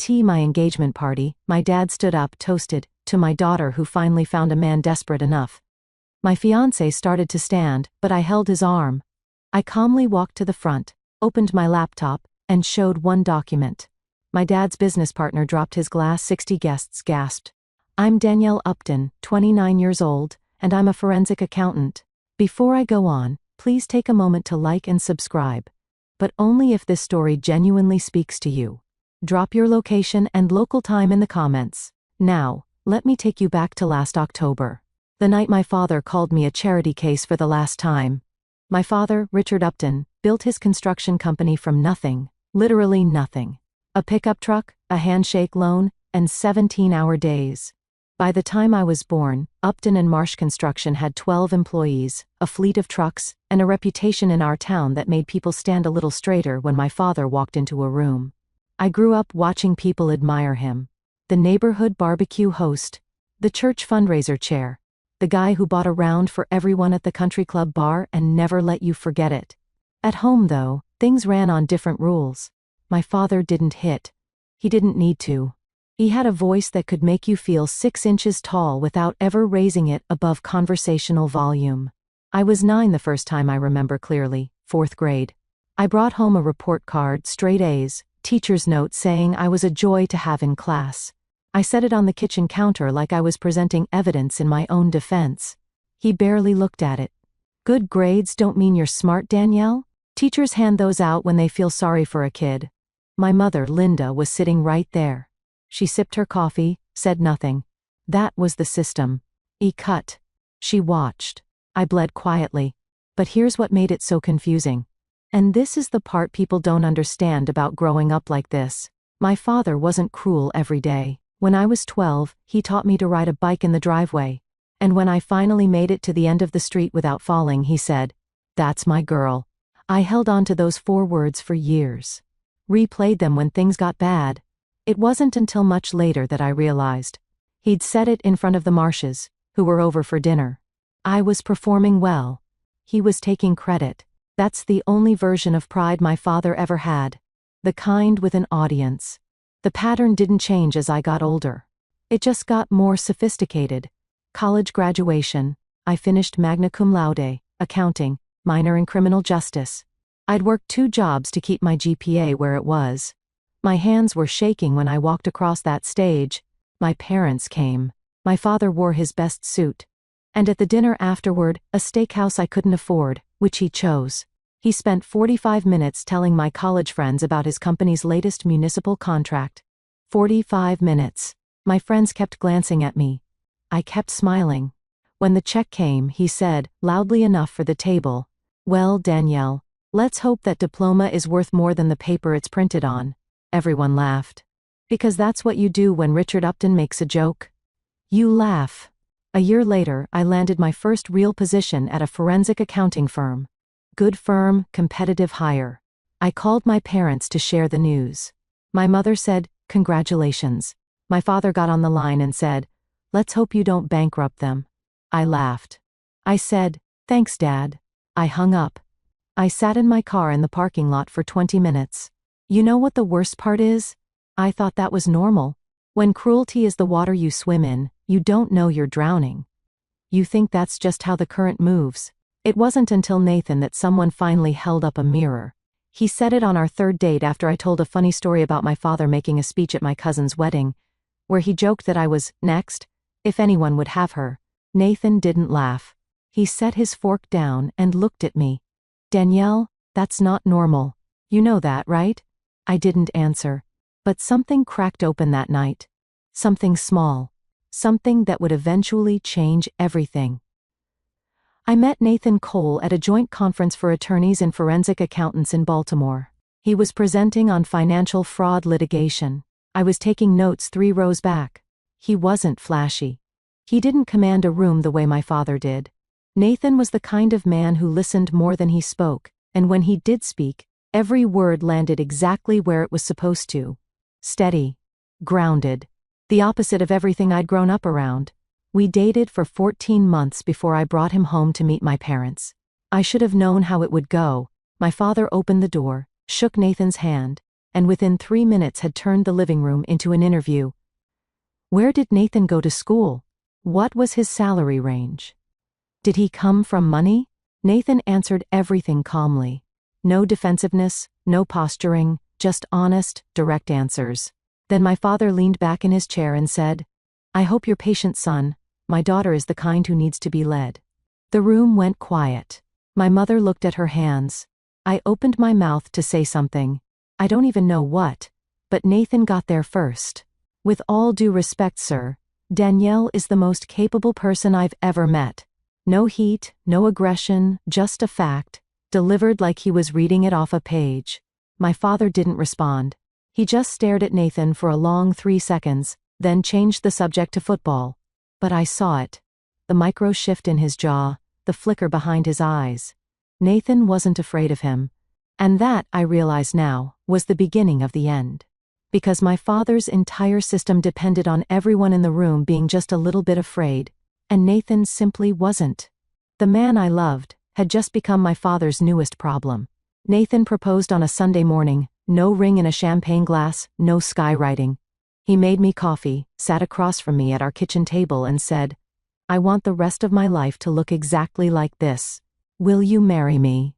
My engagement party, my dad stood up, toasted, to my daughter who finally found a man desperate enough. My fiancé started to stand, but I held his arm. I calmly walked to the front, opened my laptop, and showed one document. My dad's business partner dropped his glass. 60 guests gasped. I'm Danielle Upton, 29 years old, and I'm a forensic accountant. Before I go on, please take a moment to like and subscribe. But only if this story genuinely speaks to you. Drop your location and local time in the comments. Now, let me take you back to last October. The night my father called me a charity case for the last time. My father, Richard Upton, built his construction company from nothing, literally nothing. A pickup truck, a handshake loan, and 17-hour days. By the time I was born, Upton and Marsh Construction had 12 employees, a fleet of trucks, and a reputation in our town that made people stand a little straighter when my father walked into a room. I grew up watching people admire him. The neighborhood barbecue host, the church fundraiser chair, the guy who bought a round for everyone at the country club bar and never let you forget it. At home, though, things ran on different rules. My father didn't hit. He didn't need to. He had a voice that could make you feel 6 inches tall without ever raising it above conversational volume. I was 9 the first time I remember clearly, 4th grade. I brought home a report card, straight A's, teacher's note saying I was a joy to have in class. I set it on the kitchen counter like I was presenting evidence in my own defense. He barely looked at it. Good grades don't mean you're smart, Danielle? Teachers hand those out when they feel sorry for a kid. My mother, Linda, was sitting right there. She sipped her coffee, said nothing. That was the system. Cut. She watched. I bled quietly. But here's what made it so confusing. And this is the part people don't understand about growing up like this. My father wasn't cruel every day. When I was 12, he taught me to ride a bike in the driveway. And when I finally made it to the end of the street without falling, he said, "That's my girl." I held on to those 4 words for years. Replayed them when things got bad. It wasn't until much later that I realized. He'd said it in front of the Marshes, who were over for dinner. I was performing well. He was taking credit. That's the only version of pride my father ever had. The kind with an audience. The pattern didn't change as I got older. It just got more sophisticated. College graduation. I finished magna cum laude, accounting, minor in criminal justice. I'd worked 2 jobs to keep my GPA where it was. My hands were shaking when I walked across that stage. My parents came. My father wore his best suit. And at the dinner afterward, a steakhouse I couldn't afford, which he chose. He spent 45 minutes telling my college friends about his company's latest municipal contract. 45 minutes. My friends kept glancing at me. I kept smiling. When the check came, he said, loudly enough for the table, "Well, Danielle, let's hope that diploma is worth more than the paper it's printed on." Everyone laughed. Because that's what you do when Richard Upton makes a joke. You laugh. A year later, I landed my first real position at a forensic accounting firm. Good firm, competitive hire. I called my parents to share the news. My mother said, "Congratulations." My father got on the line and said, "Let's hope you don't bankrupt them." I laughed. I said, "Thanks, Dad." I hung up. I sat in my car in the parking lot for 20 minutes. You know what the worst part is? I thought that was normal. When cruelty is the water you swim in, you don't know you're drowning. You think that's just how the current moves. It wasn't until Nathan that someone finally held up a mirror. He said it on our 3rd date after I told a funny story about my father making a speech at my cousin's wedding, where he joked that I was next, if anyone would have her. Nathan didn't laugh. He set his fork down and looked at me. "Danielle, that's not normal. You know that, right?" I didn't answer. But something cracked open that night. Something small. Something that would eventually change everything. I met Nathan Cole at a joint conference for attorneys and forensic accountants in Baltimore. He was presenting on financial fraud litigation. I was taking notes 3 rows back. He wasn't flashy. He didn't command a room the way my father did. Nathan was the kind of man who listened more than he spoke, and when he did speak, every word landed exactly where it was supposed to. Steady. Grounded. The opposite of everything I'd grown up around. We dated for 14 months before I brought him home to meet my parents. I should have known how it would go. My father opened the door, shook Nathan's hand, and within 3 minutes had turned the living room into an interview. Where did Nathan go to school? What was his salary range? Did he come from money? Nathan answered everything calmly. No defensiveness, no posturing, just honest, direct answers. Then my father leaned back in his chair and said, "I hope you're patient, son. My daughter is the kind who needs to be led." The room went quiet. My mother looked at her hands. I opened my mouth to say something. I don't even know what. But Nathan got there first. "With all due respect, sir, Danielle is the most capable person I've ever met. No heat, no aggression, just a fact, delivered like he was reading it off a page." My father didn't respond. He just stared at Nathan for a long 3 seconds, then changed the subject to football. But I saw it. The micro shift in his jaw, the flicker behind his eyes. Nathan wasn't afraid of him. And that, I realize now, was the beginning of the end. Because my father's entire system depended on everyone in the room being just a little bit afraid, and Nathan simply wasn't. The man I loved had just become my father's newest problem. Nathan proposed on a Sunday morning, no ring in a champagne glass, no skywriting. He made me coffee, sat across from me at our kitchen table and said, "I want the rest of my life to look exactly like this. Will you marry me?"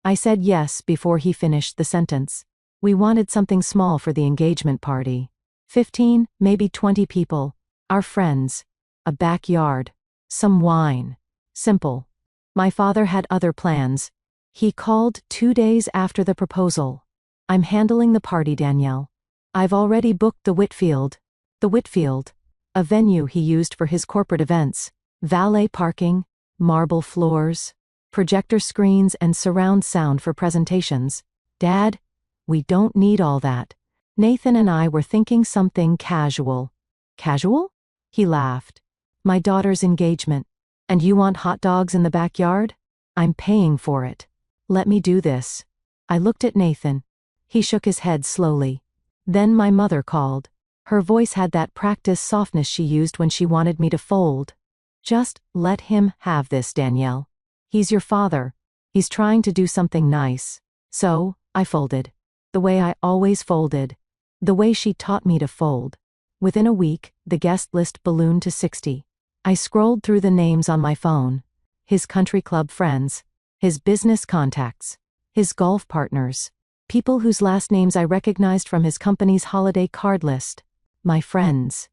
I said yes before he finished the sentence. We wanted something small for the engagement party. 15, maybe 20 people. Our friends. A backyard. Some wine. Simple. My father had other plans. He called 2 days after the proposal. "I'm handling the party, Danielle. I've already booked the Whitfield." The Whitfield. A venue he used for his corporate events. Valet parking, marble floors, projector screens and surround sound for presentations. "Dad, we don't need all that." Nathan and I were thinking something casual. "Casual?" He laughed. "My daughter's engagement. And you want hot dogs in the backyard? I'm paying for it. Let me do this." I looked at Nathan. He shook his head slowly. Then my mother called. Her voice had that practiced softness she used when she wanted me to fold. "Just let him have this, Danielle. He's your father. He's trying to do something nice." So, I folded. The way I always folded. The way she taught me to fold. Within a week, the guest list ballooned to 60. I scrolled through the names on my phone. His country club friends. His business contacts. His golf partners. People whose last names I recognized from his company's holiday card list. My friends.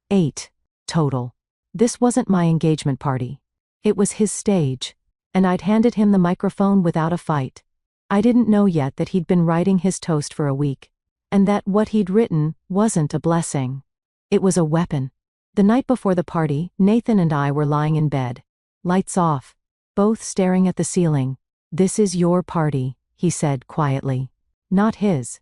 8. Total. This wasn't my engagement party. It was his stage. And I'd handed him the microphone without a fight. I didn't know yet that he'd been writing his toast for a week. And that what he'd written wasn't a blessing. It was a weapon. The night before the party, Nathan and I were lying in bed. Lights off. Both staring at the ceiling. "This is your party," he said quietly. "Not his.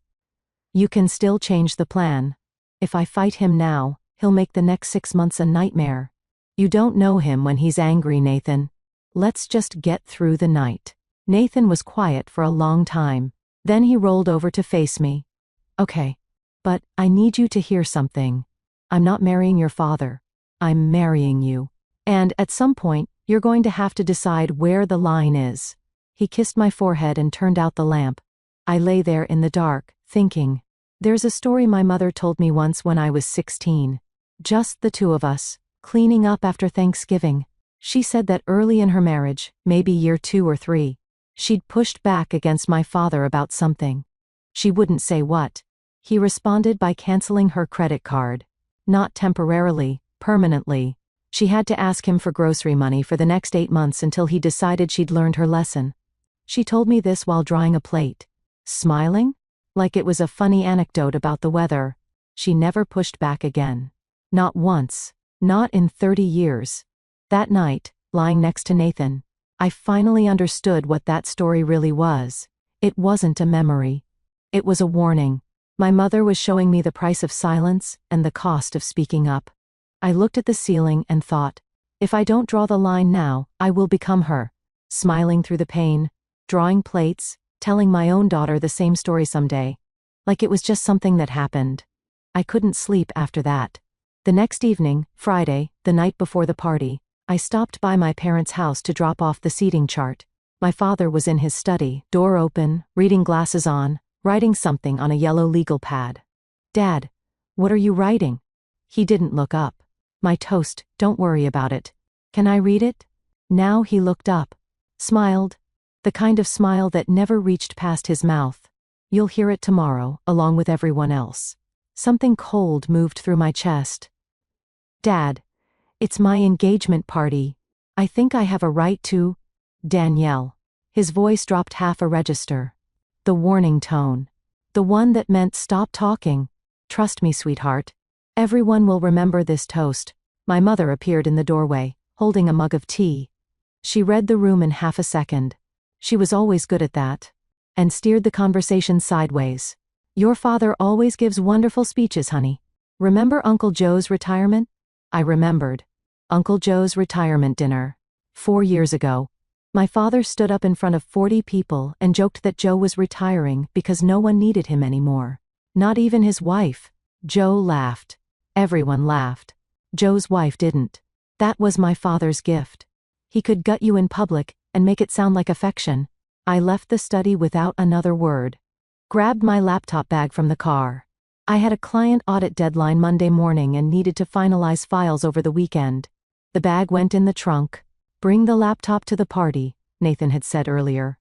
You can still change the plan. If I fight him now, he'll make the next 6 months a nightmare. You don't know him when he's angry, Nathan. Let's just get through the night." Nathan was quiet for a long time. Then he rolled over to face me. "Okay. But I need you to hear something. I'm not marrying your father. I'm marrying you. And at some point, you're going to have to decide where the line is." He kissed my forehead and turned out the lamp. I lay there in the dark, thinking. There's a story my mother told me once when I was 16. Just the two of us, cleaning up after Thanksgiving. She said that early in her marriage, maybe year 2 or 3, she'd pushed back against my father about something. She wouldn't say what. He responded by canceling her credit card. Not temporarily, permanently. She had to ask him for grocery money for the next 8 months until he decided she'd learned her lesson. She told me this while drying a plate. Smiling? Like it was a funny anecdote about the weather. She never pushed back again. Not once. Not in 30 years. That night, lying next to Nathan, I finally understood what that story really was. It wasn't a memory. It was a warning. My mother was showing me the price of silence and the cost of speaking up. I looked at the ceiling and thought, if I don't draw the line now, I will become her. Smiling through the pain, drawing plates, telling my own daughter the same story someday. Like it was just something that happened. I couldn't sleep after that. The next evening, Friday, the night before the party, I stopped by my parents' house to drop off the seating chart. My father was in his study, door open, reading glasses on, writing something on a yellow legal pad. Dad, what are you writing? He didn't look up. My toast, don't worry about it. Can I read it? Now he looked up. Smiled. The kind of smile that never reached past his mouth. You'll hear it tomorrow, along with everyone else. Something cold moved through my chest. Dad, it's my engagement party. I think I have a right to. Danielle. His voice dropped half a register. The warning tone. The one that meant stop talking. Trust me, sweetheart. Everyone will remember this toast. My mother appeared in the doorway, holding a mug of tea. She read the room in half a second. She was always good at that. And steered the conversation sideways. Your father always gives wonderful speeches, honey. Remember Uncle Joe's retirement? I remembered. Uncle Joe's retirement dinner. 4 years ago. My father stood up in front of 40 people and joked that Joe was retiring because no one needed him anymore. Not even his wife. Joe laughed. Everyone laughed. Joe's wife didn't. That was my father's gift. He could gut you in public and make it sound like affection. I left the study without another word. Grabbed my laptop bag from the car. I had a client audit deadline Monday morning and needed to finalize files over the weekend. The bag went in the trunk. Bring the laptop to the party, Nathan had said earlier.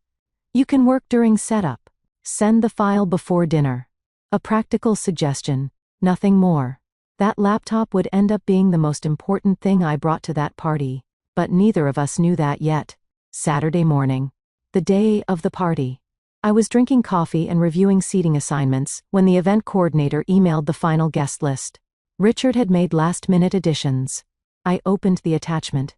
You can work during setup. Send the file before dinner. A practical suggestion, nothing more. That laptop would end up being the most important thing I brought to that party, but neither of us knew that yet. Saturday morning. The day of the party. I was drinking coffee and reviewing seating assignments when the event coordinator emailed the final guest list. Richard had made last-minute additions. I opened the attachment.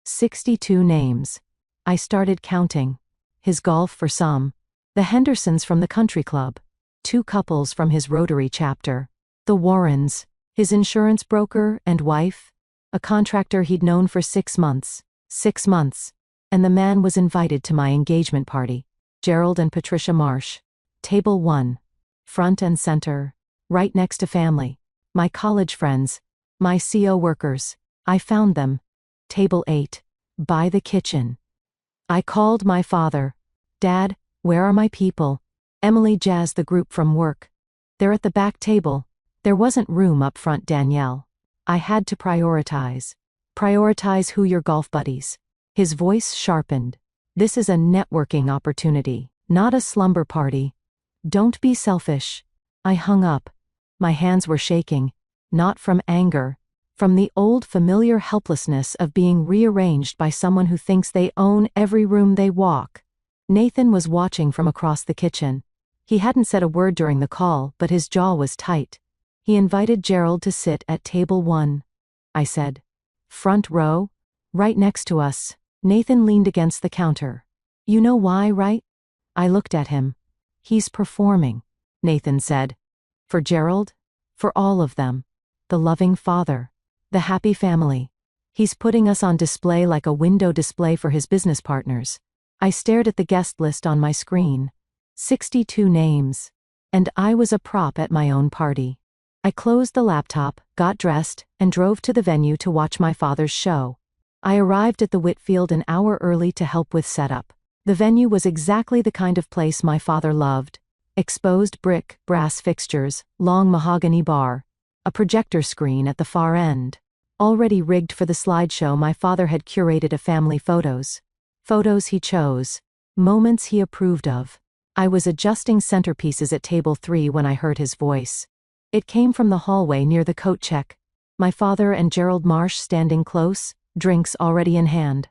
62 names. I started counting. His golf for some. The Hendersons from the country club. 2 couples from his Rotary chapter. The Warrens. His insurance broker and wife. A contractor he'd known for 6 months. 6 months. And the man was invited to my engagement party. Gerald and Patricia Marsh. Table 1. Front and center. Right next to family. My college friends. My CO workers. I found them. Table 8. By the kitchen. I called my father. Dad, where are my people? Emily jazzed the group from work. They're at the back table. There wasn't room up front, Danielle. I had to prioritize. Prioritize who your golf buddies. His voice sharpened. This is a networking opportunity, not a slumber party. Don't be selfish. I hung up. My hands were shaking. Not from anger. From the old familiar helplessness of being rearranged by someone who thinks they own every room they walk. Nathan was watching from across the kitchen. He hadn't said a word during the call, but his jaw was tight. He invited Gerald to sit at table 1. I said. Front row? Right next to us. Nathan leaned against the counter. You know why, right? I looked at him. He's performing, Nathan said. For Gerald? For all of them. The loving father. The happy family. He's putting us on display like a window display for his business partners. I stared at the guest list on my screen. 62 names. And I was a prop at my own party. I closed the laptop, got dressed, and drove to the venue to watch my father's show. I arrived at the Whitfield an hour early to help with setup. The venue was exactly the kind of place my father loved. Exposed brick, brass fixtures, long mahogany bar. A projector screen at the far end. Already rigged for the slideshow, my father had curated a family photos. Photos he chose. Moments he approved of. I was adjusting centerpieces at table 3 when I heard his voice. It came from the hallway near the coat check. My father and Gerald Marsh standing close, drinks already in hand.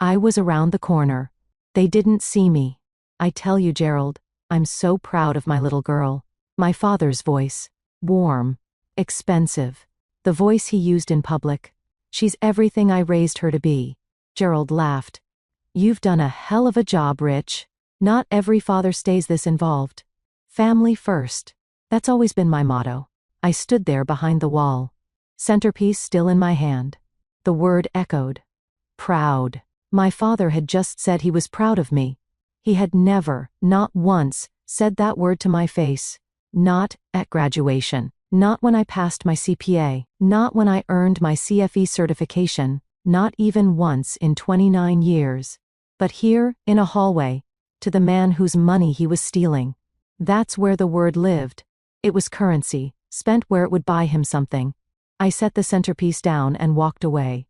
I was around the corner. They didn't see me. I tell you, Gerald, I'm so proud of my little girl. My father's voice. Warm. Expensive. The voice he used in public. She's everything I raised her to be. Gerald laughed. You've done a hell of a job, Rich. Not every father stays this involved. Family first. That's always been my motto. I stood there behind the wall. Centerpiece still in my hand. The word echoed. Proud. My father had just said he was proud of me. He had never, not once, said that word to my face. Not at graduation. Not when I passed my CPA. Not when I earned my CFE certification. Not even once in 29 years. But here, in a hallway, to the man whose money he was stealing. That's where the word lived. It was currency, spent where it would buy him something. I set the centerpiece down and walked away.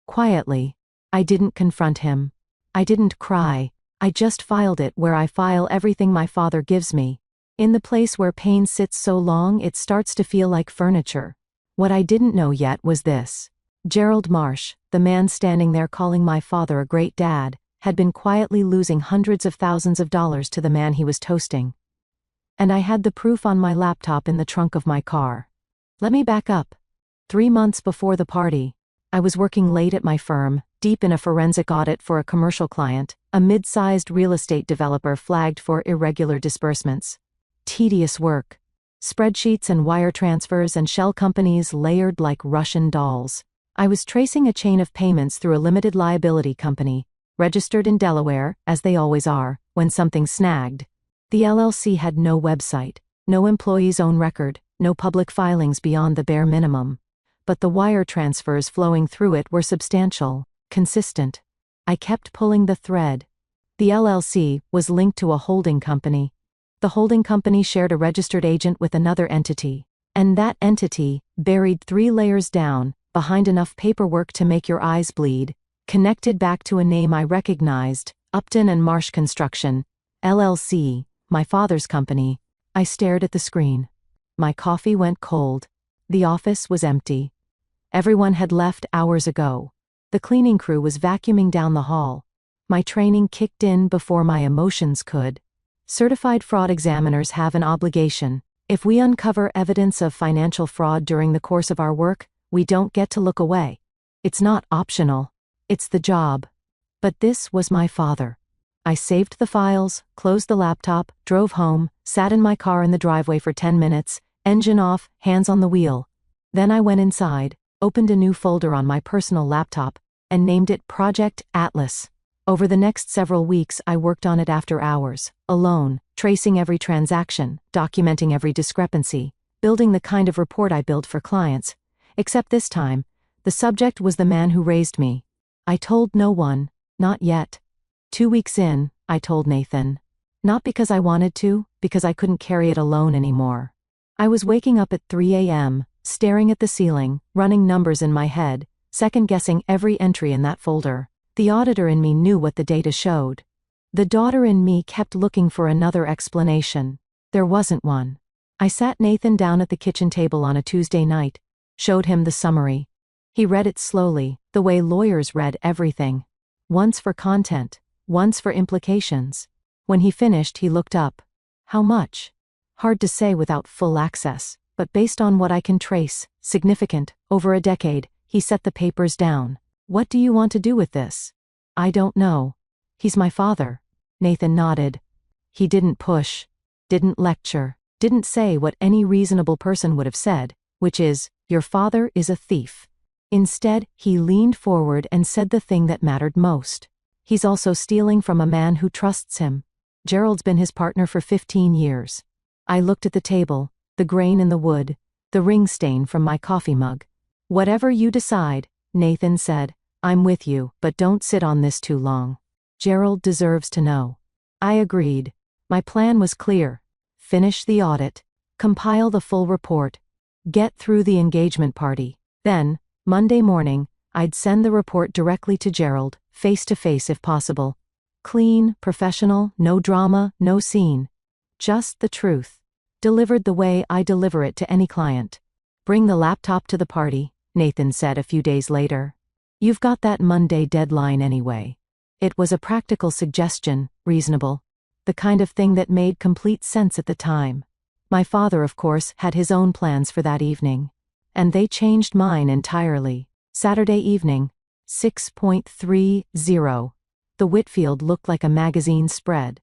Quietly. I didn't confront him. I didn't cry. I just filed it where I file everything my father gives me. In the place where pain sits so long it starts to feel like furniture. What I didn't know yet was this. Gerald Marsh, the man standing there calling my father a great dad, had been quietly losing hundreds of thousands of dollars to the man he was toasting. And I had the proof on my laptop in the trunk of my car. Let me back up. 3 months before the party, I was working late at my firm, deep in a forensic audit for a commercial client, a mid-sized real estate developer flagged for irregular disbursements. Tedious work. Spreadsheets and wire transfers and shell companies layered like Russian dolls. I was tracing a chain of payments through a limited liability company, registered in Delaware, as they always are, when something snagged. The LLC had no website, no employee's own record, no public filings beyond the bare minimum. But the wire transfers flowing through it were substantial, consistent. I kept pulling the thread. The LLC was linked to a holding company. The holding company shared a registered agent with another entity, and that entity, buried 3 layers down, behind enough paperwork to make your eyes bleed, connected back to a name I recognized, Upton and Marsh Construction, LLC, my father's company. I stared at the screen. My coffee went cold. The office was empty. Everyone had left hours ago. The cleaning crew was vacuuming down the hall. My training kicked in before my emotions could. Certified fraud examiners have an obligation. If we uncover evidence of financial fraud during the course of our work, we don't get to look away. It's not optional. It's the job. But this was my father. I saved the files, closed the laptop, drove home, sat in my car in the driveway for 10 minutes, engine off, hands on the wheel. Then I went inside, opened a new folder on my personal laptop, and named it Project Atlas. Over the next several weeks I worked on it after hours, alone, tracing every transaction, documenting every discrepancy, building the kind of report I built for clients. Except this time, the subject was the man who raised me. I told no one, not yet. 2 weeks in, I told Nathan. Not because I wanted to, because I couldn't carry it alone anymore. I was waking up at 3 a.m., staring at the ceiling, running numbers in my head, second-guessing every entry in that folder. The auditor in me knew what the data showed. The daughter in me kept looking for another explanation. There wasn't one. I sat Nathan down at the kitchen table on a Tuesday night, showed him the summary. He read it slowly, the way lawyers read everything. Once for content, once for implications. When he finished, he looked up. How much? Hard to say without full access, but based on what I can trace, significant, over a decade, he set the papers down. What do you want to do with this? I don't know. He's my father. Nathan nodded. He didn't push, didn't lecture, didn't say what any reasonable person would have said, which is, your father is a thief. Instead, he leaned forward and said the thing that mattered most. He's also stealing from a man who trusts him. Gerald's been his partner for 15 years. I looked at the table, the grain in the wood, the ring stain from my coffee mug. Whatever you decide, Nathan said, I'm with you, but don't sit on this too long. Gerald deserves to know. I agreed. My plan was clear. Finish the audit. Compile the full report. Get through the engagement party. Then, Monday morning, I'd send the report directly to Gerald, face to face if possible. Clean, professional, no drama, no scene. Just the truth. Delivered the way I deliver it to any client. Bring the laptop to the party, Nathan said a few days later. You've got that Monday deadline anyway. It was a practical suggestion, reasonable. The kind of thing that made complete sense at the time. My father, of course, had his own plans for that evening. And they changed mine entirely. Saturday evening, 6:30. The Whitfield looked like a magazine spread.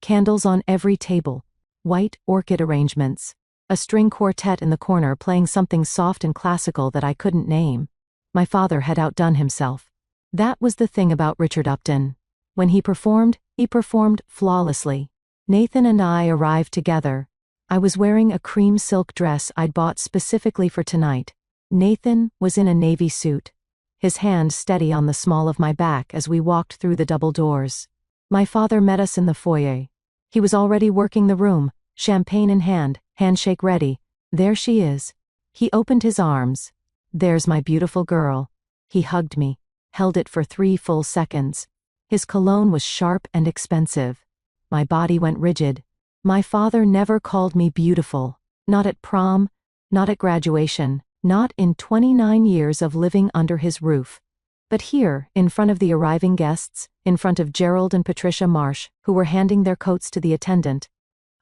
Candles on every table. White orchid arrangements. A string quartet in the corner playing something soft and classical that I couldn't name. My father had outdone himself. That was the thing about Richard Upton. When he performed flawlessly. Nathan and I arrived together. I was wearing a cream silk dress I'd bought specifically for tonight. Nathan was in a navy suit. His hand steady on the small of my back as we walked through the double doors. My father met us in the foyer. He was already working the room, champagne in hand, handshake ready. There she is. He opened his arms. There's my beautiful girl. He hugged me, held it for 3 full seconds. His cologne was sharp and expensive. My body went rigid. My father never called me beautiful. Not at prom, not at graduation, not in 29 years of living under his roof. But here, in front of the arriving guests, in front of Gerald and Patricia Marsh, who were handing their coats to the attendant,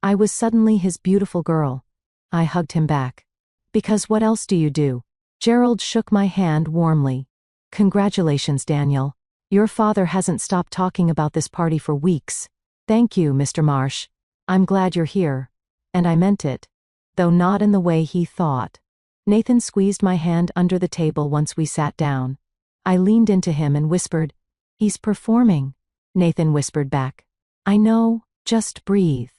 I was suddenly his beautiful girl. I hugged him back. Because what else do you do? Gerald shook my hand warmly. Congratulations, Daniel. Your father hasn't stopped talking about this party for weeks. Thank you, Mr. Marsh. I'm glad you're here. And I meant it. Though not in the way he thought. Nathan squeezed my hand under the table once we sat down. I leaned into him and whispered, "He's performing." Nathan whispered back, "I know, just breathe."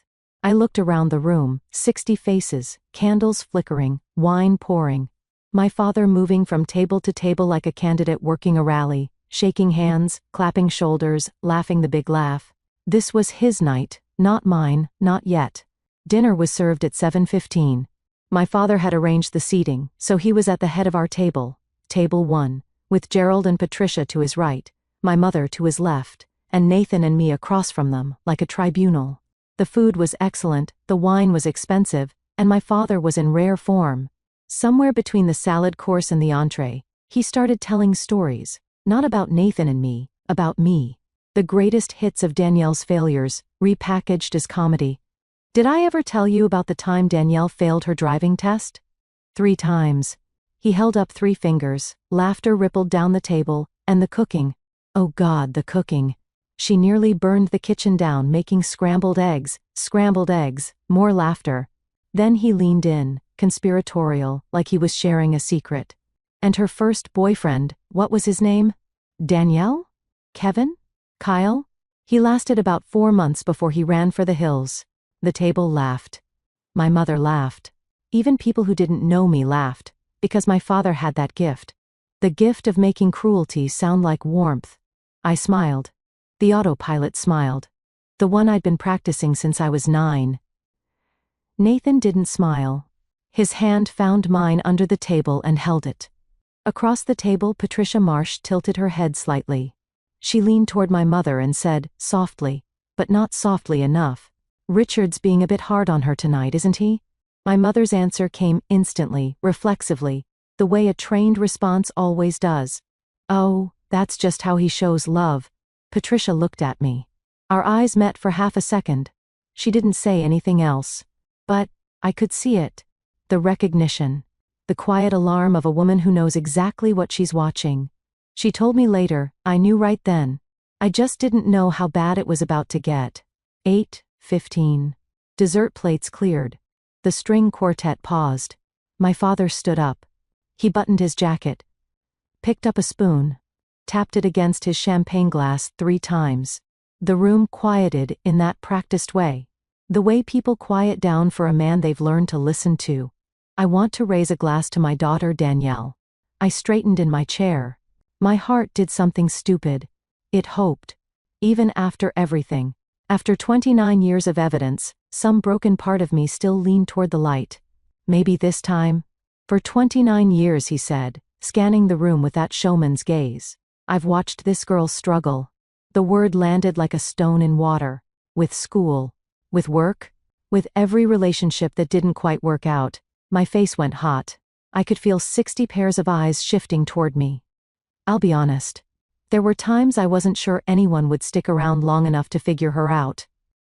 I looked around the room, 60 faces, candles flickering, wine pouring. My father moving from table to table like a candidate working a rally, shaking hands, clapping shoulders, laughing the big laugh. This was his night, not mine, not yet. Dinner was served at 7:15. My father had arranged the seating, so he was at the head of our table, table 1, with Gerald and Patricia to his right, my mother to his left, and Nathan and me across from them, like a tribunal. The food was excellent, the wine was expensive, and my father was in rare form. Somewhere between the salad course and the entree, he started telling stories, not about Nathan and me, about me. The greatest hits of Danielle's failures, repackaged as comedy. Did I ever tell you about the time Danielle failed her driving test? 3 times. He held up 3 fingers, laughter rippled down the table, and the cooking. Oh God, the cooking. She nearly burned the kitchen down making scrambled eggs, more laughter. Then he leaned in, conspiratorial, like he was sharing a secret. And her first boyfriend, what was his name? Danielle? Kevin? Kyle? He lasted about 4 months before he ran for the hills. The table laughed. My mother laughed. Even people who didn't know me laughed, because my father had that gift. The gift of making cruelty sound like warmth. I smiled. The autopilot smiled. The one I'd been practicing since I was 9. Nathan didn't smile. His hand found mine under the table and held it. Across the table, Patricia Marsh tilted her head slightly. She leaned toward my mother and said, softly, but not softly enough, "Richard's being a bit hard on her tonight, isn't he?" My mother's answer came instantly, reflexively, the way a trained response always does. "Oh, that's just how he shows love." Patricia looked at me. Our eyes met for half a second. She didn't say anything else. But I could see it. The recognition. The quiet alarm of a woman who knows exactly what she's watching. She told me later, I knew right then. I just didn't know how bad it was about to get. 8:15. Dessert plates cleared. The string quartet paused. My father stood up. He buttoned his jacket. Picked up a spoon. Tapped it against his champagne glass 3 times. The room quieted in that practiced way. The way people quiet down for a man they've learned to listen to. I want to raise a glass to my daughter Danielle. I straightened in my chair. My heart did something stupid. It hoped. Even after everything. After 29 years of evidence, some broken part of me still leaned toward the light. Maybe this time. For 29 years, he said, scanning the room with that showman's gaze. I've watched this girl struggle. The word landed like a stone in water. With school. With work. With every relationship that didn't quite work out. My face went hot. I could feel 60 pairs of eyes shifting toward me. I'll be honest. There were times I wasn't sure anyone would stick around long enough to figure her out.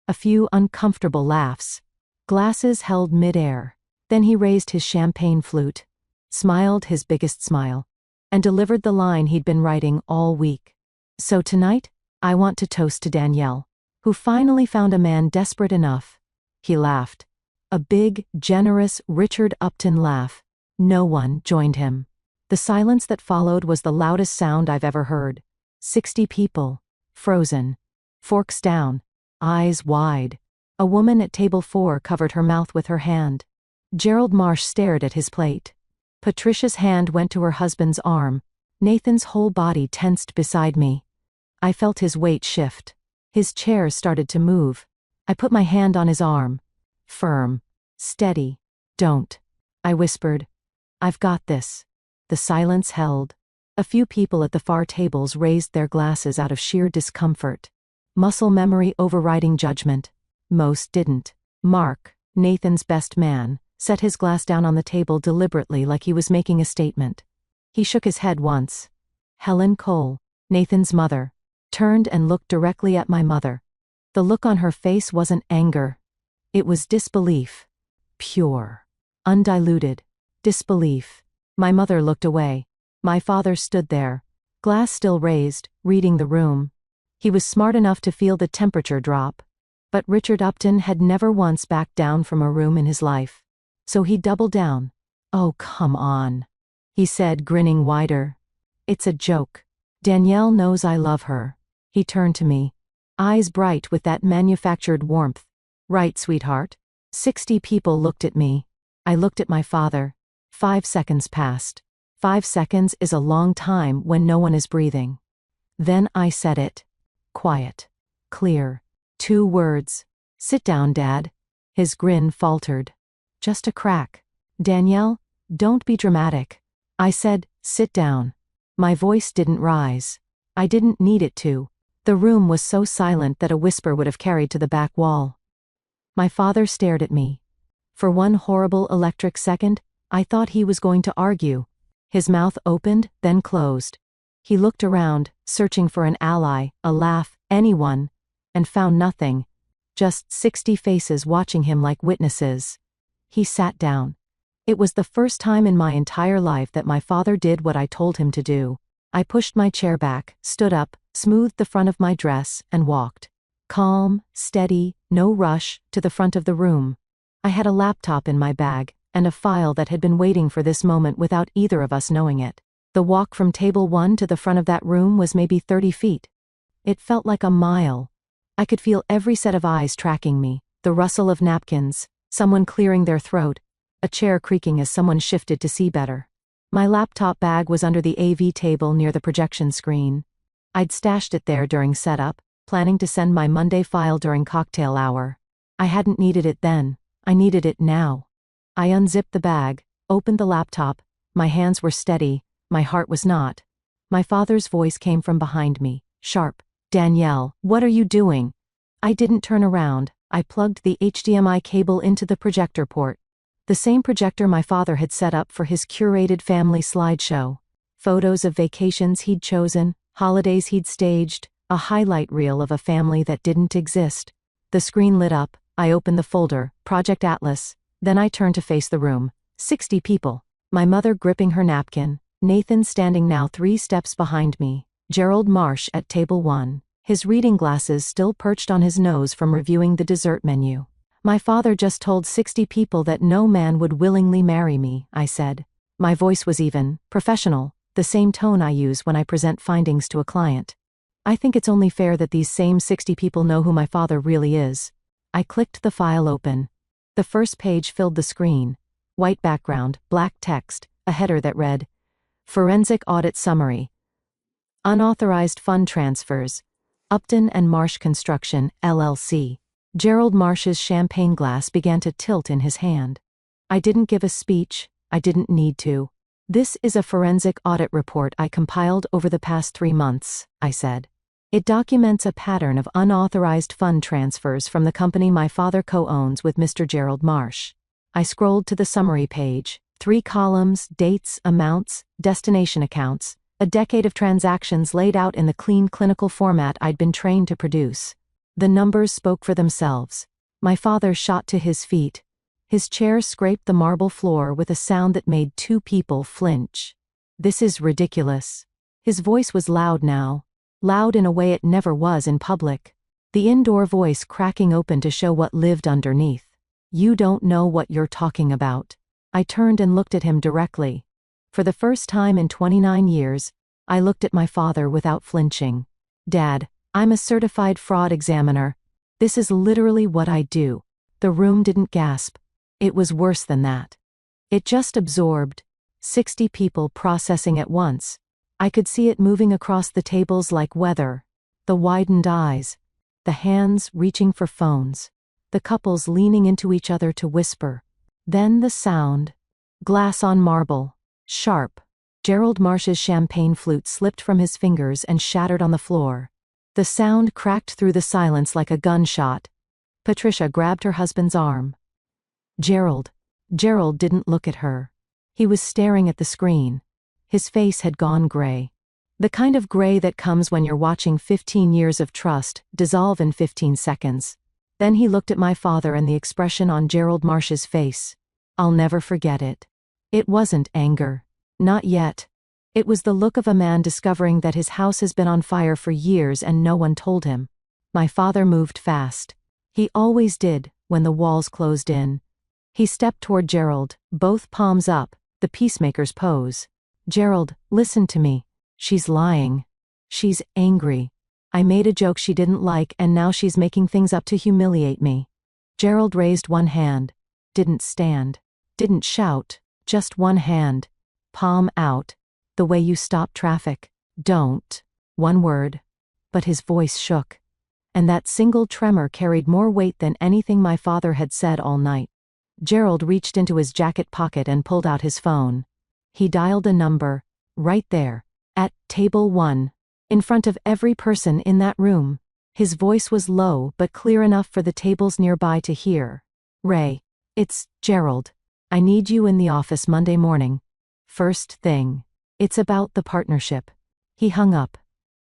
A few uncomfortable laughs. Glasses held mid-air. Then he raised his champagne flute. Smiled his biggest smile. And delivered the line he'd been writing all week. So tonight, I want to toast to Danielle, who finally found a man desperate enough. He laughed. A big, generous Richard Upton laugh. No one joined him. The silence that followed was the loudest sound I've ever heard. 60 people. Frozen. Forks down. Eyes wide. A woman at table 4 covered her mouth with her hand. Gerald Marsh stared at his plate. Patricia's hand went to her husband's arm. Nathan's whole body tensed beside me. I felt his weight shift. His chair started to move. I put my hand on his arm. Firm. Steady. Don't. I whispered. I've got this. The silence held. A few people at the far tables raised their glasses out of sheer discomfort. Muscle memory overriding judgment. Most didn't. Mark, Nathan's best man, set his glass down on the table deliberately like he was making a statement. He shook his head once. Helen Cole, Nathan's mother, turned and looked directly at my mother. The look on her face wasn't anger. It was disbelief. Pure. Undiluted. Disbelief. My mother looked away. My father stood there, glass still raised, reading the room. He was smart enough to feel the temperature drop. But Richard Upton had never once backed down from a room in his life. So he doubled down. "Oh, come on," he said, grinning wider. "It's a joke. Danielle knows I love her." He turned to me, eyes bright with that manufactured warmth. "Right, sweetheart." 60 people looked at me. I looked at my father. 5 seconds passed. 5 seconds is a long time when no one is breathing. Then I said it. Quiet. Clear. 2 words. "Sit down, Dad." His grin faltered. "Just a crack. Danielle, don't be dramatic." I said, "Sit down." My voice didn't rise. I didn't need it to. The room was so silent that a whisper would have carried to the back wall. My father stared at me. For one horrible electric second, I thought he was going to argue. His mouth opened, then closed. He looked around, searching for an ally, a laugh, anyone, and found nothing. Just 60 faces watching him like witnesses. He sat down. It was the first time in my entire life that my father did what I told him to do. I pushed my chair back, stood up, smoothed the front of my dress, and walked. Calm, steady, no rush, to the front of the room. I had a laptop in my bag, and a file that had been waiting for this moment without either of us knowing it. The walk from table 1 to the front of that room was maybe 30 feet. It felt like a mile. I could feel every set of eyes tracking me, the rustle of napkins, someone clearing their throat, a chair creaking as someone shifted to see better. My laptop bag was under the AV table near the projection screen. I'd stashed it there during setup, planning to send my Monday file during cocktail hour. I hadn't needed it then. I needed it now. I unzipped the bag, opened the laptop. My hands were steady, my heart was not. My father's voice came from behind me, sharp. "Danielle, what are you doing?" I didn't turn around. I plugged the HDMI cable into the projector port. The same projector my father had set up for his curated family slideshow. Photos of vacations he'd chosen, holidays he'd staged, a highlight reel of a family that didn't exist. The screen lit up. I opened the folder, Project Atlas. Then I turned to face the room. 60 people. My mother gripping her napkin. Nathan standing now 3 steps behind me. Gerald Marsh at table 1. His reading glasses still perched on his nose from reviewing the dessert menu. "My father just told 60 people that no man would willingly marry me," I said. My voice was even, professional, the same tone I use when I present findings to a client. I think it's only fair that these same 60 people know who my father really is. I clicked the file open. The first page filled the screen. White background, black text, a header that read, "Forensic Audit Summary. Unauthorized Fund Transfers. Upton and Marsh Construction, LLC." Gerald Marsh's champagne glass began to tilt in his hand. I didn't give a speech. I didn't need to. "This is a forensic audit report I compiled over the past 3 months," I said. "It documents a pattern of unauthorized fund transfers from the company my father co-owns with Mr. Gerald Marsh." I scrolled to the summary page. 3 columns, dates, amounts, destination accounts, a decade of transactions laid out in the clean clinical format I'd been trained to produce. The numbers spoke for themselves. My father shot to his feet. His chair scraped the marble floor with a sound that made 2 people flinch. "This is ridiculous." His voice was loud now. Loud in a way it never was in public. The indoor voice cracking open to show what lived underneath. "You don't know what you're talking about." I turned and looked at him directly. For the first time in 29 years, I looked at my father without flinching. "Dad, I'm a certified fraud examiner. This is literally what I do." The room didn't gasp. It was worse than that. It just absorbed. 60 people processing at once. I could see it moving across the tables like weather. The widened eyes. The hands reaching for phones. the couples leaning into each other to whisper. Then the sound. Glass on marble. Sharp. Gerald Marsh's champagne flute slipped from his fingers and shattered on the floor. The sound cracked through the silence like a gunshot. Patricia grabbed her husband's arm. Gerald. Gerald didn't look at her. He was staring at the screen. His face had gone gray. The kind of gray that comes when you're watching 15 years of trust dissolve in 15 seconds. Then he looked at my father, and the expression on Gerald Marsh's face. I'll never forget it. It wasn't anger. Not yet. It was the look of a man discovering that his house has been on fire for years and no one told him. My father moved fast. He always did, when the walls closed in. He stepped toward Gerald, both palms up, the peacemaker's pose. Gerald, listen to me. She's lying. She's angry. I made a joke she didn't like, and now she's making things up to humiliate me. Gerald raised one hand. Didn't stand. Didn't shout. Just one hand. Palm out. The way you stop traffic. Don't. One word. But his voice shook. And that single tremor carried more weight than anything my father had said all night. Gerald reached into his jacket pocket and pulled out his phone. He dialed a number. Right there. At table 1. In front of every person in that room. His voice was low but clear enough for the tables nearby to hear. Ray. It's Gerald. I need you in the office Monday morning. First thing. It's about the partnership. He hung up.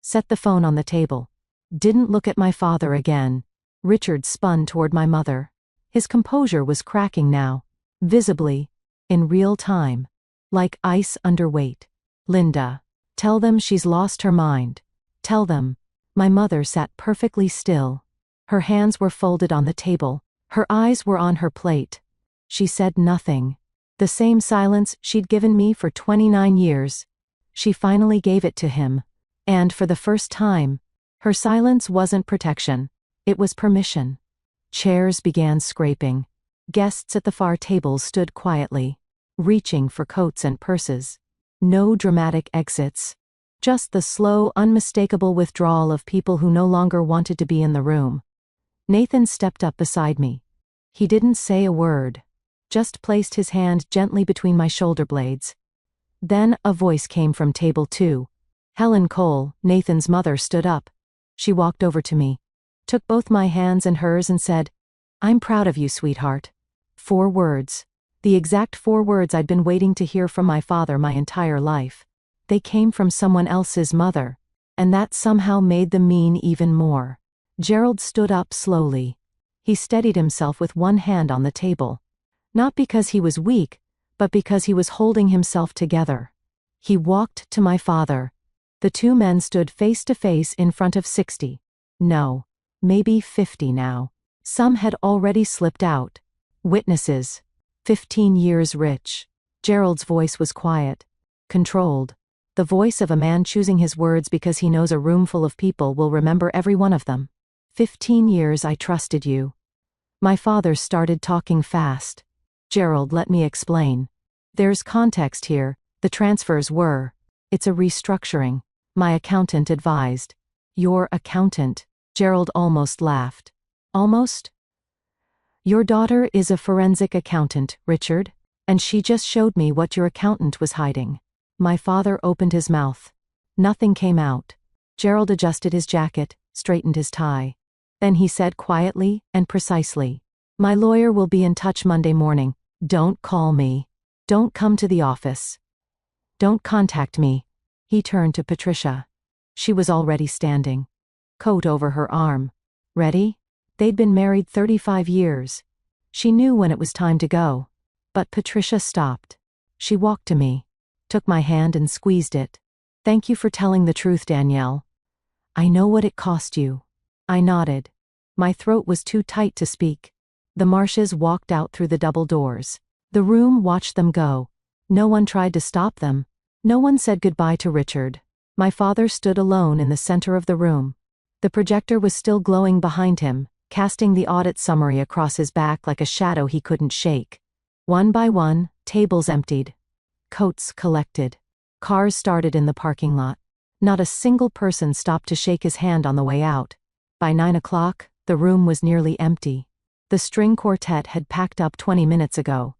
Set the phone on the table. Didn't look at my father again. Richard spun toward my mother. His composure was cracking now. Visibly. In real time. Like ice under weight. Linda. Tell them she's lost her mind. Tell them. My mother sat perfectly still. Her hands were folded on the table. Her eyes were on her plate. She said nothing. The same silence she'd given me for 29 years. She finally gave it to him. And for the first time, her silence wasn't protection. It was permission. Chairs began scraping. Guests at the far tables stood quietly, reaching for coats and purses. No dramatic exits. Just the slow, unmistakable withdrawal of people who no longer wanted to be in the room. Nathan stepped up beside me. He didn't say a word. Just placed his hand gently between my shoulder blades. Then a voice came from table 2. Helen Cole, Nathan's mother, stood up. She walked over to me, took both my hands and hers and said, "I'm proud of you, sweetheart." 4 words. The exact 4 words I'd been waiting to hear from my father my entire life. They came from someone else's mother, and that somehow made them mean even more. Gerald stood up slowly. He steadied himself with one hand on the table. Not because he was weak, but because he was holding himself together. He walked to my father. The 2 men stood face to face in front of 60. No, maybe 50 now. Some had already slipped out. Witnesses. 15 years rich. Gerald's voice was quiet. Controlled. The voice of a man choosing his words because he knows a room full of people will remember every one of them. 15 years I trusted you. My father started talking fast. Gerald, let me explain. There's context here. The transfers were. It's a restructuring. My accountant advised. Your accountant. Gerald almost laughed. Almost? Your daughter is a forensic accountant, Richard, and she just showed me what your accountant was hiding. My father opened his mouth. Nothing came out. Gerald adjusted his jacket, straightened his tie. Then he said quietly and precisely, "My lawyer will be in touch Monday morning. Don't call me. Don't come to the office. Don't contact me." He turned to Patricia. She was already standing. Coat over her arm. Ready? They'd been married 35 years. She knew when it was time to go. But Patricia stopped. She walked to me, took my hand and squeezed it. "Thank you for telling the truth, Danielle. I know what it cost you." I nodded. My throat was too tight to speak. The Marshes walked out through the double doors. The room watched them go. No one tried to stop them. No one said goodbye to Richard. My father stood alone in the center of the room. The projector was still glowing behind him, casting the audit summary across his back like a shadow he couldn't shake. One by one, tables emptied. Coats collected. Cars started in the parking lot. Not a single person stopped to shake his hand on the way out. By 9 o'clock, the room was nearly empty. The string quartet had packed up 20 minutes ago.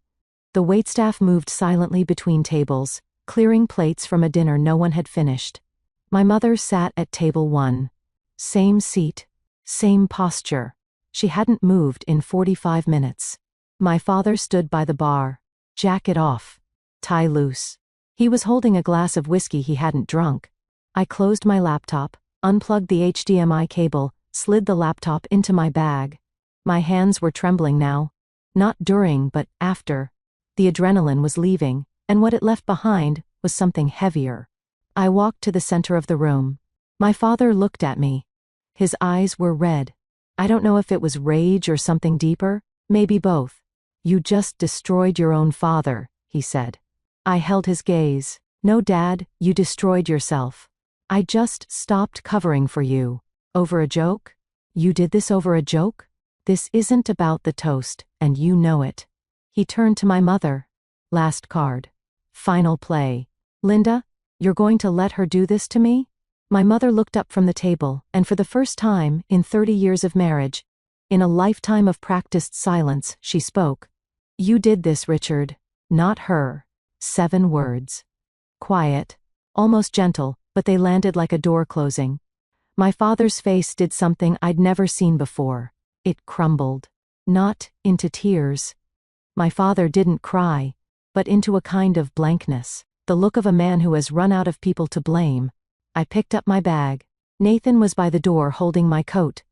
The waitstaff moved silently between tables, clearing plates from a dinner no one had finished. My mother sat at table 1. Same seat, same posture. She hadn't moved in 45 minutes. My father stood by the bar. Jacket off. Tie loose. He was holding a glass of whiskey he hadn't drunk. I closed my laptop, unplugged the HDMI cable, slid the laptop into my bag. My hands were trembling now. Not during, but after. The adrenaline was leaving, and what it left behind was something heavier. I walked to the center of the room. My father looked at me. His eyes were red. I don't know if it was rage or something deeper, maybe both. "You just destroyed your own father," he said. I held his gaze. "No, Dad, you destroyed yourself. I just stopped covering for you. Over a joke? You did this over a joke? This isn't about the toast, and you know it." He turned to my mother. "Last card. Final play. Linda, you're going to let her do this to me?" My mother looked up from the table, and for the first time, in 30 years of marriage, in a lifetime of practiced silence, she spoke. "You did this, Richard. Not her." 7 words. Quiet. Almost gentle, but they landed like a door closing. My father's face did something I'd never seen before. It crumbled. Not into tears. My father didn't cry, but into a kind of blankness. The look of a man who has run out of people to blame. I picked up my bag. Nathan was by the door holding my coat.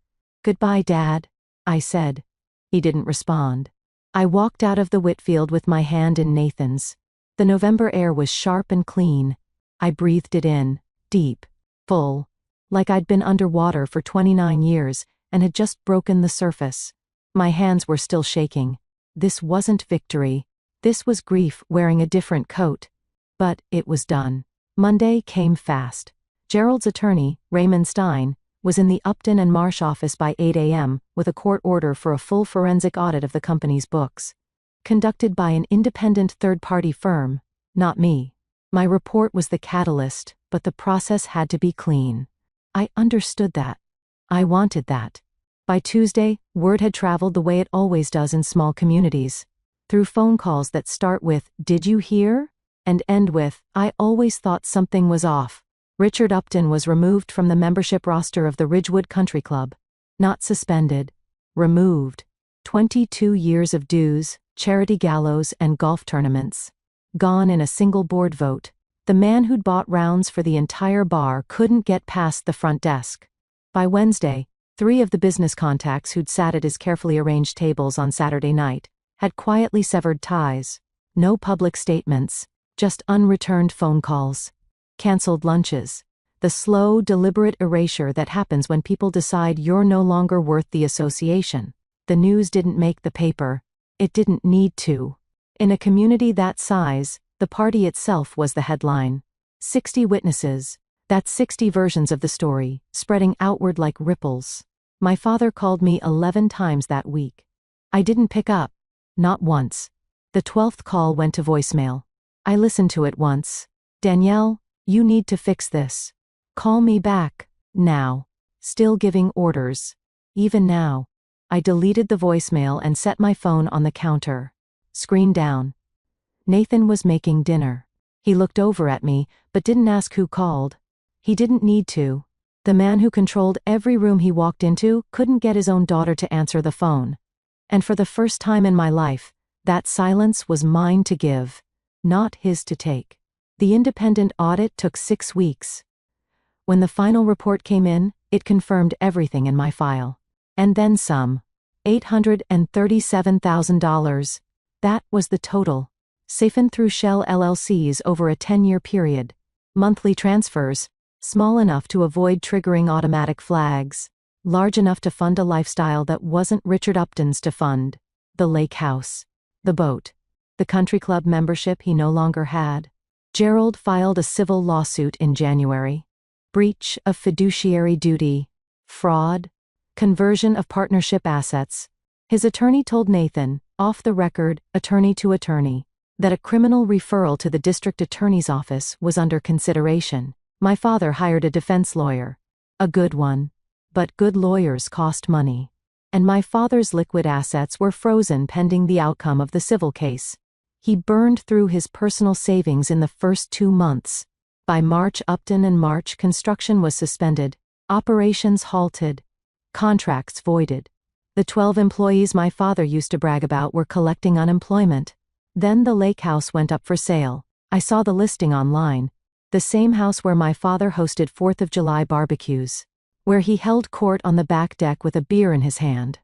"Goodbye, Dad," I said. He didn't respond. I walked out of the Whitfield with my hand in Nathan's. The November air was sharp and clean. I breathed it in, deep, full, like I'd been underwater for 29 years and had just broken the surface. My hands were still shaking. This wasn't victory. This was grief wearing a different coat. But it was done. Monday came fast. Gerald's attorney, Raymond Stein, was in the Upton and Marsh office by 8 a.m. with a court order for a full forensic audit of the company's books. Conducted by an independent third-party firm, not me. My report was the catalyst, but the process had to be clean. I understood that. I wanted that. By Tuesday, word had traveled the way it always does in small communities. Through phone calls that start with, "Did you hear?" and end with, "I always thought something was off." Richard Upton was removed from the membership roster of the Ridgewood Country Club. Not suspended. Removed. 22 years of dues, charity gallows, and golf tournaments. Gone in a single board vote. The man who'd bought rounds for the entire bar couldn't get past the front desk. By Wednesday, 3 of the business contacts who'd sat at his carefully arranged tables on Saturday night had quietly severed ties. No public statements, just unreturned phone calls. Cancelled lunches. The slow, deliberate erasure that happens when people decide you're no longer worth the association. The news didn't make the paper. It didn't need to. In a community that size, the party itself was the headline. 60 witnesses. That's 60 versions of the story, spreading outward like ripples. My father called me 11 times that week. I didn't pick up. Not once. The 12th call went to voicemail. I listened to it once. "Danielle, you need to fix this. Call me back. Now." Still giving orders. Even now. I deleted the voicemail and set my phone on the counter. Screen down. Nathan was making dinner. He looked over at me, but didn't ask who called. He didn't need to. The man who controlled every room he walked into couldn't get his own daughter to answer the phone. And for the first time in my life, that silence was mine to give, not his to take. The independent audit took 6 weeks. When the final report came in, it confirmed everything in my file. And then some. $837,000. That was the total. Siphoned through shell LLCs over a 10-year period. Monthly transfers, small enough to avoid triggering automatic flags. Large enough to fund a lifestyle that wasn't Richard Upton's to fund. The lake house. The boat. The country club membership he no longer had. Gerald filed a civil lawsuit in January. Breach of fiduciary duty. Fraud. Conversion of partnership assets. His attorney told Nathan, off the record, attorney to attorney, that a criminal referral to the district attorney's office was under consideration. My father hired a defense lawyer. A good one. But good lawyers cost money. and my father's liquid assets were frozen pending the outcome of the civil case. He burned through his personal savings in the first 2 months. By March, Upton and March construction was suspended, operations halted, contracts voided. The 12 employees my father used to brag about were collecting unemployment. Then the lake house went up for sale. I saw the listing online. The same house where my father hosted 4th of July barbecues, where he held court on the back deck with a beer in his hand,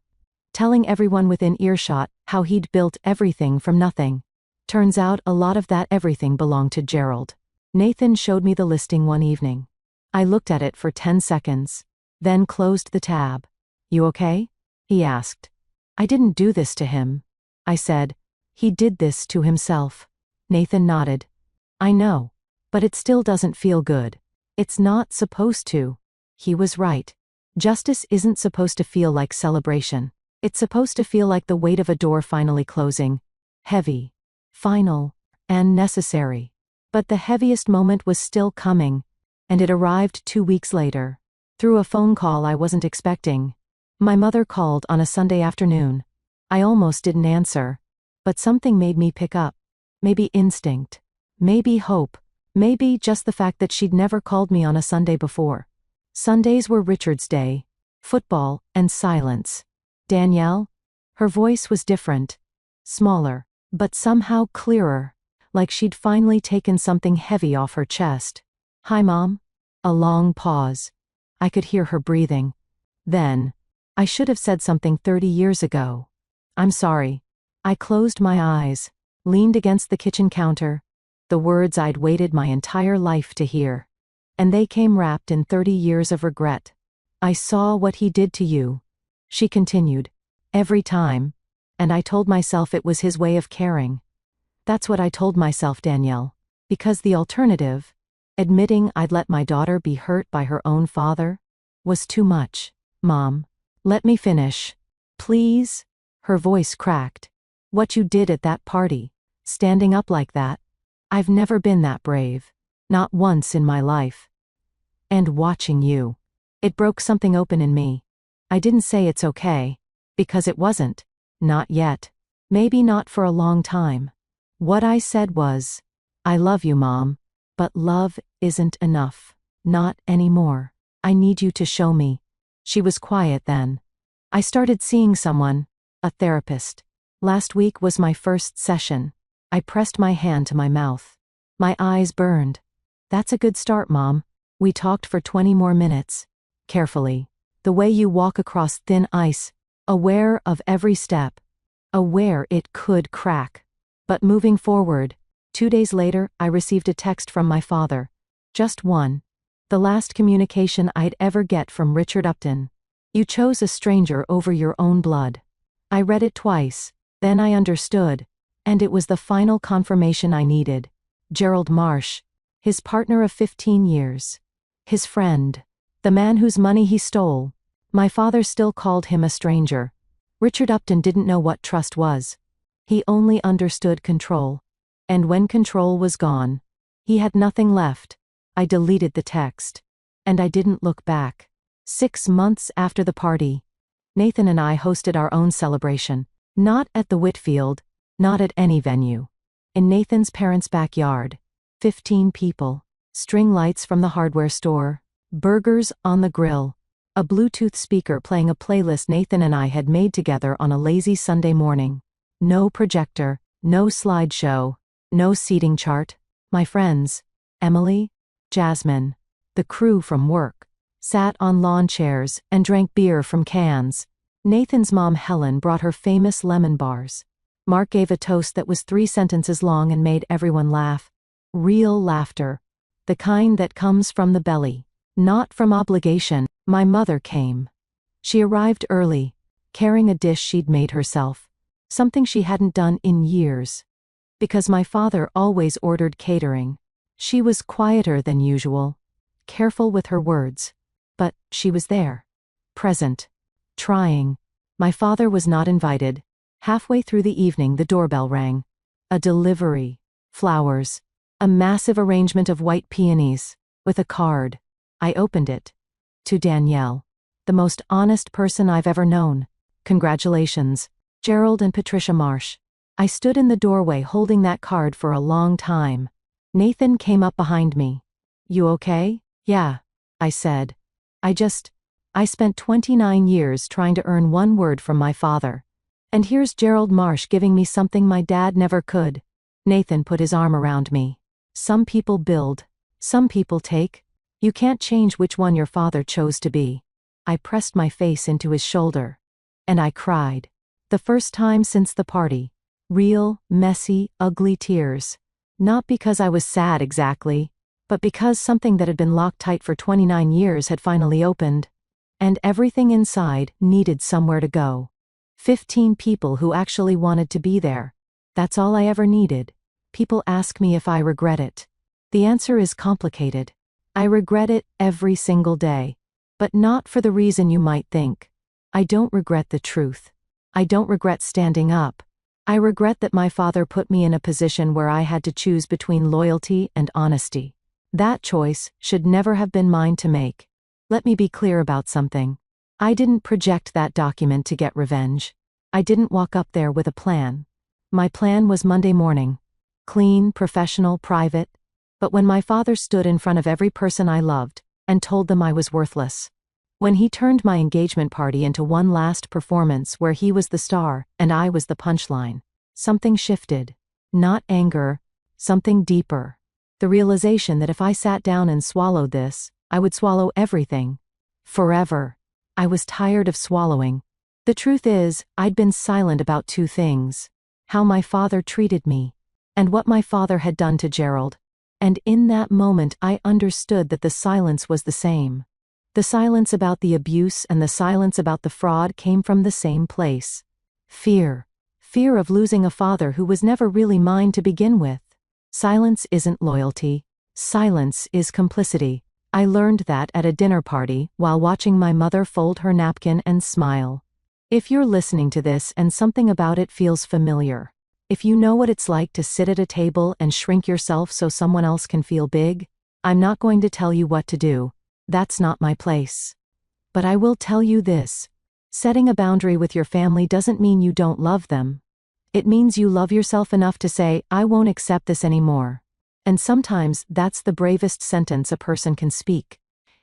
telling everyone within earshot how he'd built everything from nothing. Turns out a lot of that everything belonged to Gerald. Nathan showed me the listing one evening. I looked at it for 10 seconds, then closed the tab. "You okay?" he asked. "I didn't do this to him," I said. "He did this to himself." Nathan nodded. "I know. But it still doesn't feel good. It's not supposed to." He was right. Justice isn't supposed to feel like celebration. It's supposed to feel like the weight of a door finally closing. Heavy, final, and necessary. But the heaviest moment was still coming, and it arrived 2 weeks later. Through a phone call I wasn't expecting. My mother called on a Sunday afternoon. I almost didn't answer, but something made me pick up. Maybe instinct. Maybe hope. Maybe just the fact that she'd never called me on a Sunday before. Sundays were Richard's day. Football and silence. "Danielle?" Her voice was different. Smaller, but somehow clearer, like she'd finally taken something heavy off her chest. "Hi, Mom?" A long pause. I could hear her breathing. Then, I should have said something 30 years ago. "I'm sorry." I closed my eyes, leaned against the kitchen counter, the words I'd waited my entire life to hear. And they came wrapped in 30 years of regret. "I saw what he did to you," she continued. "Every time. And I told myself it was his way of caring. That's what I told myself, Danielle. Because the alternative, admitting I'd let my daughter be hurt by her own father, was too much." "Mom, let me finish. Please?" Her voice cracked. "What you did at that party, standing up like that. I've never been that brave. Not once in my life. And watching you. It broke something open in me. I didn't say it's okay. Because it wasn't. Not yet. Maybe not for a long time. What I said was, I love you, Mom. But love isn't enough. Not anymore. I need you to show me." She was quiet then. "I started seeing someone, a therapist. Last week was my first session." I pressed my hand to my mouth. My eyes burned. "That's a good start, Mom." We talked for 20 more minutes. Carefully. The way you walk across thin ice, aware of every step. Aware it could crack. But moving forward, 2 days later, I received a text from my father. Just one. The last communication I'd ever get from Richard Upton. "You chose a stranger over your own blood." I read it twice. Then I understood. And it was the final confirmation I needed. Gerald Marsh. His partner of 15 years. His friend. The man whose money he stole. My father still called him a stranger. Richard Upton didn't know what trust was. He only understood control. And when control was gone, he had nothing left. I deleted the text. And I didn't look back. 6 months after the party, Nathan and I hosted our own celebration. Not at the Whitfield, not at any venue. In Nathan's parents' backyard. 15 people. String lights from the hardware store. Burgers on the grill. A Bluetooth speaker playing a playlist Nathan and I had made together on a lazy Sunday morning. No projector, no slideshow, no seating chart. My friends, Emily, Jasmine, the crew from work, sat on lawn chairs and drank beer from cans. Nathan's mom Helen brought her famous lemon bars. Mark gave a toast that was 3 sentences long and made everyone laugh. Real laughter. The kind that comes from the belly. Not from obligation. My mother came. She arrived early, carrying a dish she'd made herself. Something she hadn't done in years. Because my father always ordered catering. She was quieter than usual. Careful with her words. But she was there. Present. Trying. My father was not invited. Halfway through the evening the doorbell rang. A delivery. Flowers. A massive arrangement of white peonies. With a card. I opened it. To Danielle. The most honest person I've ever known. Congratulations, Gerald and Patricia Marsh. I stood in the doorway holding that card for a long time. Nathan came up behind me. You okay? Yeah, I said. I spent 29 years trying to earn one word from my father. And here's Gerald Marsh giving me something my dad never could. Nathan put his arm around me. Some people build. Some people take. You can't change which one your father chose to be. I pressed my face into his shoulder. And I cried. The first time since the party. Real, messy, ugly tears. Not because I was sad exactly, but because something that had been locked tight for 29 years had finally opened. And everything inside needed somewhere to go. 15 people who actually wanted to be there. That's all I ever needed. People ask me if I regret it. The answer is complicated. I regret it every single day. But not for the reason you might think. I don't regret the truth. I don't regret standing up. I regret that my father put me in a position where I had to choose between loyalty and honesty. That choice should never have been mine to make. Let me be clear about something. I didn't project that document to get revenge. I didn't walk up there with a plan. My plan was Monday morning. Clean, professional, private. But when my father stood in front of every person I loved and told them I was worthless. When he turned my engagement party into one last performance where he was the star and I was the punchline, something shifted. Not anger, something deeper. The realization that if I sat down and swallowed this, I would swallow everything. Forever. I was tired of swallowing. The truth is, I'd been silent about two things. How my father treated me. And what my father had done to Gerald. And in that moment I understood that the silence was the same. The silence about the abuse and the silence about the fraud came from the same place. Fear. Fear of losing a father who was never really mine to begin with. Silence isn't loyalty. Silence is complicity. I learned that at a dinner party while watching my mother fold her napkin and smile. If you're listening to this and something about it feels familiar, if you know what it's like to sit at a table and shrink yourself so someone else can feel big, I'm not going to tell you what to do. That's not my place. But I will tell you this. Setting a boundary with your family doesn't mean you don't love them. It means you love yourself enough to say, I won't accept this anymore. And sometimes that's the bravest sentence a person can speak.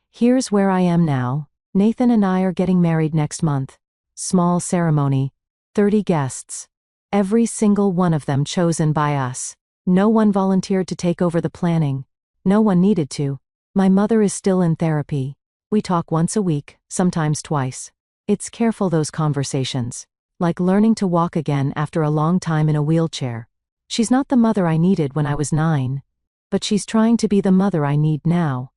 Here's where I am now. Nathan and I are getting married next month. Small ceremony. 30 guests. Every single one of them chosen by us. No one volunteered to take over the planning. No one needed to. My mother is still in therapy. We talk once a week, sometimes twice. It's careful, those conversations. Like learning to walk again after a long time in a wheelchair. She's not the mother I needed when I was 9. But she's trying to be the mother I need now.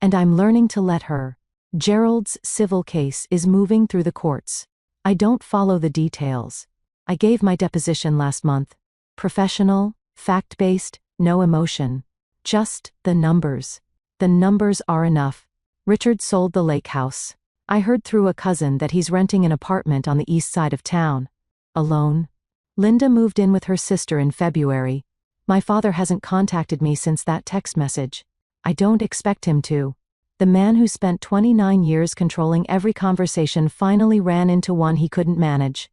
And I'm learning to let her. Gerald's civil case is moving through the courts. I don't follow the details. I gave my deposition last month. Professional, fact-based, no emotion. Just the numbers. The numbers are enough. Richard sold the lake house. I heard through a cousin that he's renting an apartment on the east side of town. Alone. Linda moved in with her sister in February. My father hasn't contacted me since that text message. I don't expect him to. The man who spent 29 years controlling every conversation finally ran into one he couldn't manage.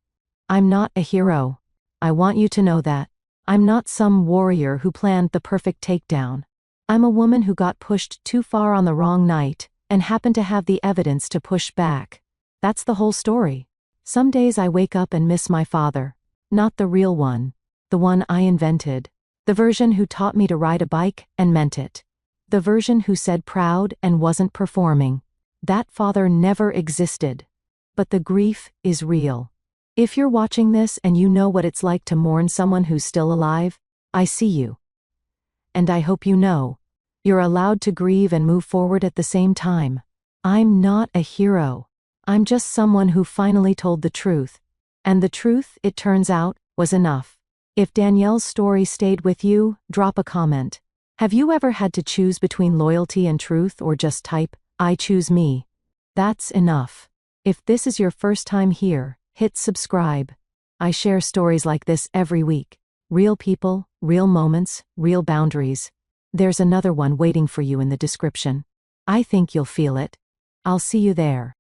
I'm not a hero. I want you to know that. I'm not some warrior who planned the perfect takedown. I'm a woman who got pushed too far on the wrong night, and happened to have the evidence to push back. That's the whole story. Some days I wake up and miss my father. Not the real one. The one I invented. The version who taught me to ride a bike and meant it. The version who said proud and wasn't performing. That father never existed. But the grief is real. If you're watching this and you know what it's like to mourn someone who's still alive, I see you. And I hope you know. You're allowed to grieve and move forward at the same time. I'm not a hero. I'm just someone who finally told the truth. And the truth, it turns out, was enough. If Danielle's story stayed with you, drop a comment. Have you ever had to choose between loyalty and truth, or just type, I choose me? That's enough. If this is your first time here, hit subscribe. I share stories like this every week. Real people, real moments, real boundaries. There's another one waiting for you in the description. I think you'll feel it. I'll see you there.